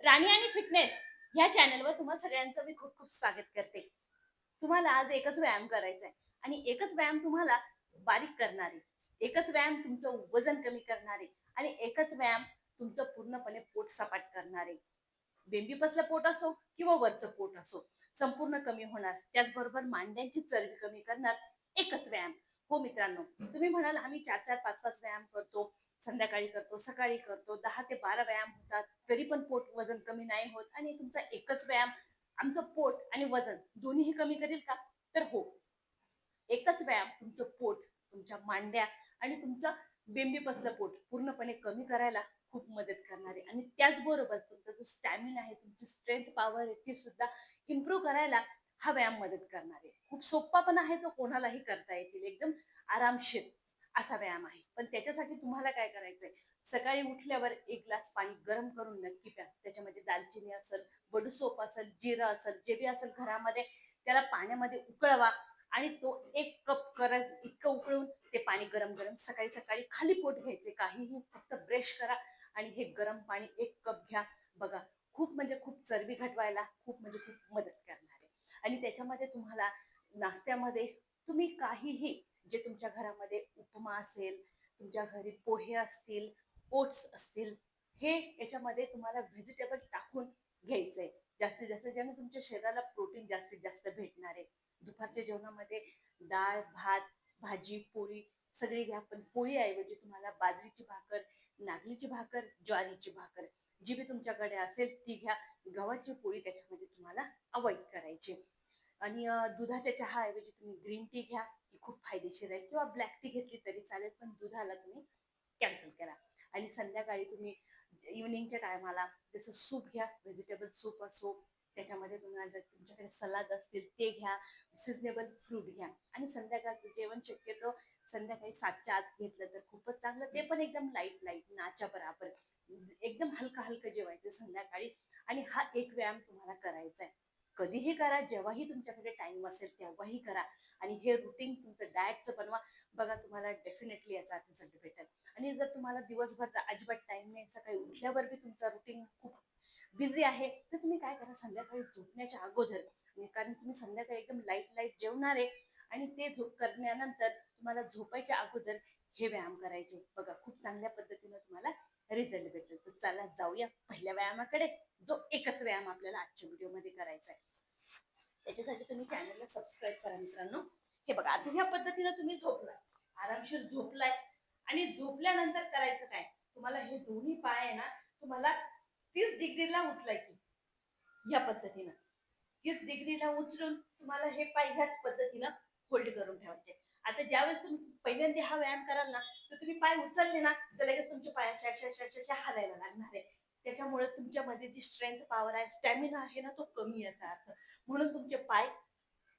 राणी आणि फिटनेस ह्या चॅनलवर तुम्हा सगळ्यांचं मी खूप खूप स्वागत करते. तुम्हाला आज एकच व्यायाम करायचा आहे आणि एकच व्यायाम तुम्हाला बारीक करणारे, एकच व्यायाम तुमचं वजन कमी करणारे आणि एकच व्यायाम तुमचं पूर्णपणे पोट सपाट करणारे. बेंबीपसलं पोट असो किंवा वरचं पोट असो, संपूर्ण कमी होणार. त्याचबरोबर मांड्यांची चरबी कमी करणार एकच व्यायाम. हो मित्रांनो, तुम्ही म्हणाल आम्ही 4-4, 5-5 व्यायाम करतो, संध्याकाळी करतो, सकाळी करतो, 10 ते 12 व्यायाम होतात, तरी पण पोट वजन कमी नाही होत आणि तुमचा एकच व्यायाम आमचं पोट आणि वजन दोन्हीही कमी करेल का? तर हो, एकच व्यायाम तुमचं पोट, तुमच्या मांड्या आणि तुमचं बेंबीपसलं पोट पूर्णपणे कमी करायला खूप मदत करणार आहे आणि त्याचबरोबर तुमचा जो स्टॅमिना आहे, तुमची स्ट्रेंथ पॉवर आहे ती सुद्धा इम्प्रूव्ह करायला हा व्यायाम मदत करणार आहे. खूप सोपा पण आहे, जो कोणालाही करता येतील, एकदम आरामशीर असा व्यायाम आहे. पण त्याच्यासाठी तुम्हाला काय करायचंय, सकाळी उठल्यावर एक ग्लास पाणी गरम करून नक्की प्या. त्याच्यामध्ये दालचिनी असेल, बडूसोप असेल, जिरं असेल, जे बी असेल घरामध्ये, त्याला पाण्यामध्ये उकळवा आणि तो 1 कप करत इतकं उकळून ते पाणी गरम गरम सकाळी सकाळी खाली पोट घ्यायचे. काहीही, फक्त ब्रश करा आणि हे गरम पाणी 1 कप घ्या. बघा, खूप म्हणजे खूप चरबी घटवायला खूप म्हणजे खूप मदत करणार आहे. आणि त्याच्यामध्ये तुम्हाला नाश्त्यामध्ये तुम्ही काहीही, जे तुमच्या घरामध्ये उपमा असेल, तुमच्या घरी पोहे असतील, ओट्स असतील, हे याच्यामध्ये तुम्हाला व्हेजिटेबल टाकून घ्यायचंय. जास्तीत जास्त, ज्याने तुमच्या शरीराला प्रोटीन जास्तीत जास्त भेटणार आहे. दुपारच्या जेवणामध्ये डाळ, भात, भाजी, पोळी सगळी घ्या. पण पोळीऐवजी तुम्हाला बाजरीची भाकर, नागलीची भाकर, ज्वारीची भाकर, जी बी तुमच्याकडे असेल ती घ्या. गव्हाची पोळी त्याच्यामध्ये तुम्हाला अवॉइड करायची. आणि दुधाच्या चहाऐवजी तुम्ही ग्रीन टी घ्या, ती खूप फायदेशीर आहे. किंवा ब्लॅक टी घेतली तरी चालेल, पण दुधाला तुम्ही कॅन्सल करा. आणि संध्याकाळी तुम्ही इव्हनिंगच्या टायमाला जसं सूप घ्या, व्हेजिटेबल सूप असो, त्याच्यामध्ये तुम्हाला जर तुमच्याकडे सलाद असतील ते घ्या, सिजनेबल फ्रूट घ्या. आणि संध्याकाळचं जेवण शक्यतो संध्याकाळी 7च्या आत घेतलं तर खूपच चांगलं. ते पण एकदम लाईट लाईट, नाच्या बराबर, एकदम हलका हलकं जेवायचं संध्याकाळी. आणि हा एक व्यायाम तुम्हाला करायचा आहे. कधीही करा, जेव्हाही तुमच्याकडे टाइम असेल तेव्हाही करा. आणि हे रुटीन तुमचं डाएटचं बनवा. बघा, तुम्हाला डेफिनेटली याचा रिझल्ट भेटेल. आणि जर तुम्हाला दिवसभर अजिबात टाइम नाही, सकाळी उठल्यावर बी तुमचा रुटीन खूप बिझी आहे, तर तुम्ही काय करा, संध्याकाळी झोपण्याच्या अगोदर, कारण तुम्ही संध्याकाळी एकदम लाईट लाईट जेवणार आहे आणि ते झोप करण्यानंतर तुम्हाला झोपायच्या अगोदर हे व्यायाम करायचे. बघा, खूप चांगल्या पद्धतीने तुम्हाला रिझल्ट भेटेल. तर चला जाऊया पहिल्या व्यायामाकडे, जो एकच व्यायाम आपल्याला आजच्या व्हिडिओमध्ये करायचा आहे. त्याच्यासाठी तुम्ही चॅनलला सबस्क्राईब करा मित्रांनो. हे बघा, आता ह्या पद्धतीने तुम्ही झोपलाय, आरामशीर झोपलाय. आणि झोपल्यानंतर करायचं काय, तुम्हाला हे दोन्ही पाय आहे ना, तुम्हाला 30 डिग्रीला उचलायची. ह्या पद्धतीनं 30 डिग्रीला उचलून तुम्हाला हे पाय ह्याच पद्धतीनं होल्ड करून ठेवायचे. आता ज्यावेळेस तुम्ही पहिल्यांदा हा व्यायाम कराल ना, तर तुम्ही पाय उचलले ना, तर लगेच तुमचे पाय अशा अशा अशा अशा हलायला लागणार आहे. त्याच्यामुळे तुमच्यामध्ये जी स्ट्रेंथ पॉवर आहे, स्टॅमिना आहे ना, तो कमी याचा अर्थ. म्हणून तुमचे पाय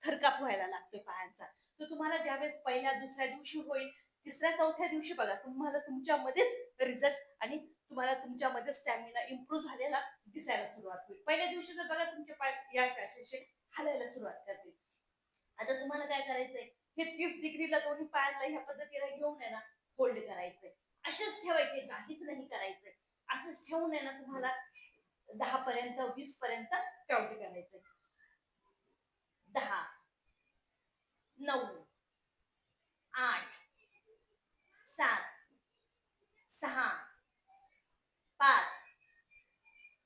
थरकाप व्हायला लागतोय पायांचा. तर तुम्हाला ज्यावेळेस पहिल्या दुसऱ्या दिवशी होईल, तिसऱ्या चौथ्या दिवशी बघा, तुम्हाला तुमच्यामध्येच रिझल्ट आणि तुम्हाला तुमच्यामध्ये स्टॅमिना इम्प्रूव्ह झालेला दिसायला सुरुवात होईल. पहिल्या दिवशी जर बघा, तुमचे पाय या असे हलायला सुरुवात करतील. आता तुम्हाला काय करायचंय, हे 30 डिग्रीला दोन्ही पायांना ह्या पद्धतीने घेऊन आहे ना, होल्ड करायचंय. असेच ठेवायचे, काहीच नाही करायचंय. असंच ठेवून आहे ना, तुम्हाला 10 पर्यंत, 20 पर्यंत काउंट करायचंय. 10, 9, 8, 7, 6, 5,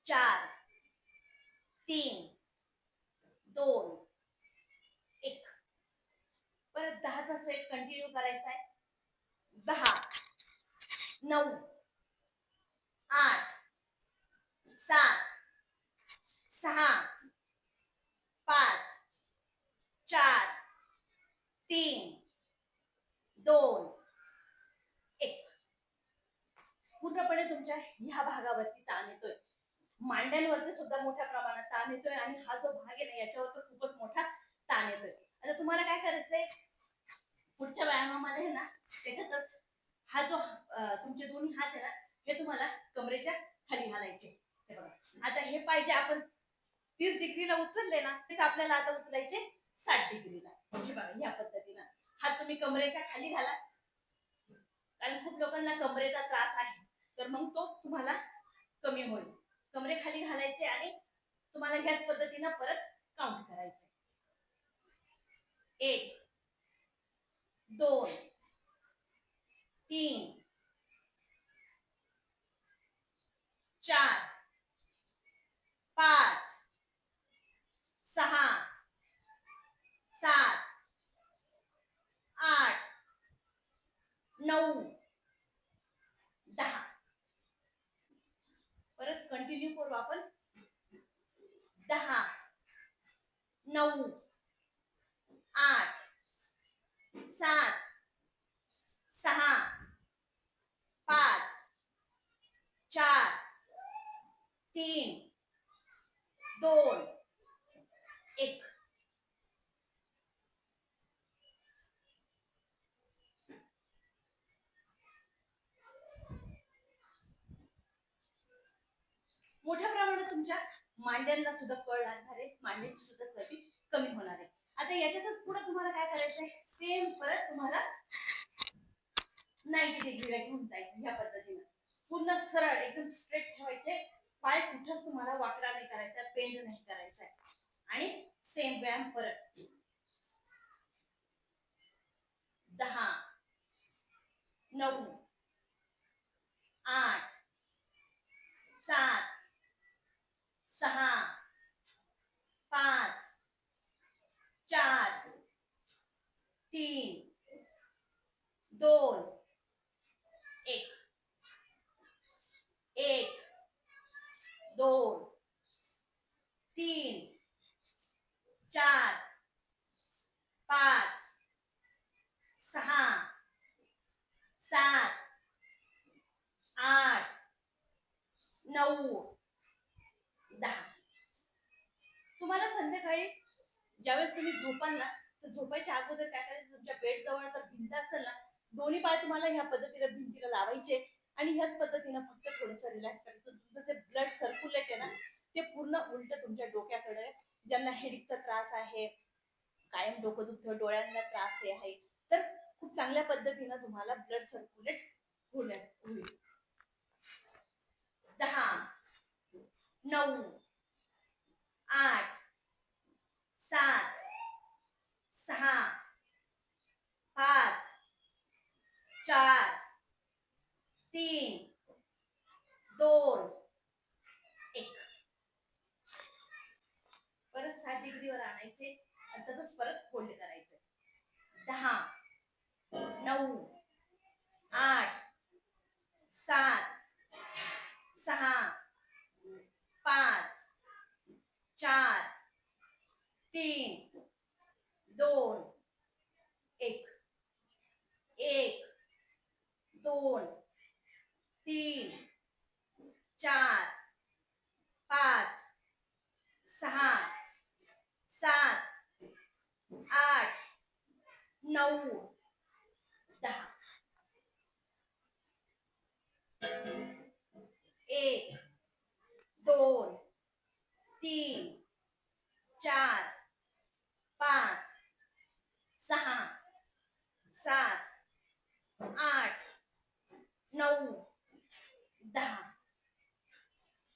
4, 3, 2, 1. परत 10चा सेट कंटिन्यू करायचा आहे. 10, 9, 8, 7, 6, 5, 4, 3, 2, 1. पूर्णपणे तुमच्या ह्या भागावरती ताण येतोय, मांड्यांवरती सुद्धा मोठ्या प्रमाणात ताण येतोय आणि हा जो भाग आहे ना, याच्यावर तर खूपच मोठा ताण येतोय. आता तुम्हाला काय करायचंय, पुढच्या व्यायामामध्ये ना, त्याच्यातच हा जो तुमचे दोन्ही हात आहे ना, हे तुम्हाला कमरेच्या खाली घालायचे. हे बघा, आता हे पाहिजे आपण 30 डिग्रीला उचलले ना, तेच आपल्याला आता उचलायचे 60 डिग्रीला. हे बघा, ह्या पद्धतीनं हात तुम्ही कमरेच्या खाली घाला, कारण खूप लोकांना कमरेचा त्रास आहे, तर मग तो तुम्हाला कमी होईल. कमरेखाली घालायचे आणि तुम्हाला ह्याच पद्धतीनं परत काउंट करायचे. 1 2 3 4 5 6 7 8 9 10. परत कंटिन्यू करू आपण. 10 9 8 7 6 5 4 3 2 1. मोठ्या प्रमाणात तुमच्या मांड्यांना सुद्धा कळ लागणार आहे, मांड्यांची सुद्धा चरबी कमी होणार आहे. आता याच्यातच पुढे तुम्हाला काय करायचंय, सेम परत तुम्हाला 90 डिग्रीला घेऊन जायचं. ह्या पद्धतीने पूर्ण सरळ एकदम स्ट्रेट ठेवायचे. पाय कुठंच तुम्हाला वाकडा नाही करायचा, पेंड नाही करायचा. आणि सेम व्यायाम परत. 10 9 8 7 6 5 4 3 2 1. 1 2 3 4 5 6 7 8 9 10. तुम्हाला संध्याकाळी ज्यावेळेस तुम्ही झोपाल ना, तर झोपायच्या अगोदर काय करायचं, तुमच्या बेड जवळ जर भिंत असेल ना, दोन्ही पाय तुम्हाला ह्या पद्धतीने भिंतीला लावायचे आणि ह्याच पद्धतीनं फक्त थोडंसं रिलॅक्स करायचं. तुमचं जे ब्लड सर्क्युलेट आहे ना, ते पूर्ण उलट तुमच्या डोक्याकडे, ज्यांना हेडिकचा त्रास आहे, कायम डोकं दुखतं, डोळ्यांना त्रास आहे, तर खूप चांगल्या पद्धतीनं तुम्हाला ब्लड सर्क्युलेट होईल. 10 9 8 7 6 5 4 3 2 1. परत 60 डिग्रीवर आणायचे आणि तसंच परत फोल्ड करायचे. 10 9 8 7 6 5 4 3 2 1. 1 2 3 4 5 6 7 8 9 10. 1 2 3 4 5 6 7 8 9 10.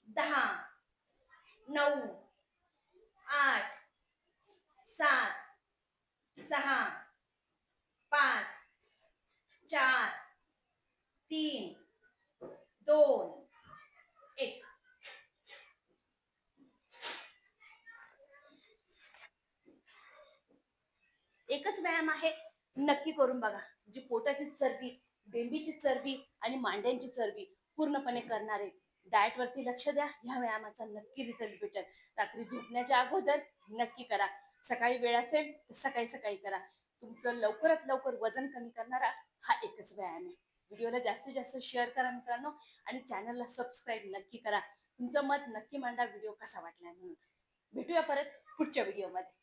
10 9 8 7 6 5 4 3 2 1. एकच व्यायाम आहे, नक्की करून बघा. जी पोटाची चरबी, बेंबीची चरबी आणि मांड्यांची चरबी पूर्णपणे करणारे. डाएट वरती लक्ष द्या, ह्या व्यायामाचा नक्की रिझल्ट भेटेल. रात्री झोपण्याच्या अगोदर नक्की करा. सकाळी वेळ असेल तर सकाळी सकाळी करा. तुमचं लवकरात लवकर वजन कमी करणारा हा एकच व्यायाम आहे. व्हिडिओला जास्तीत जास्त शेअर करा मित्रांनो आणि चॅनलला सबस्क्राईब नक्की करा. तुमचं मत नक्की मांडा, व्हिडिओ कसा वाटला म्हणून. भेटूया परत पुढच्या व्हिडिओमध्ये.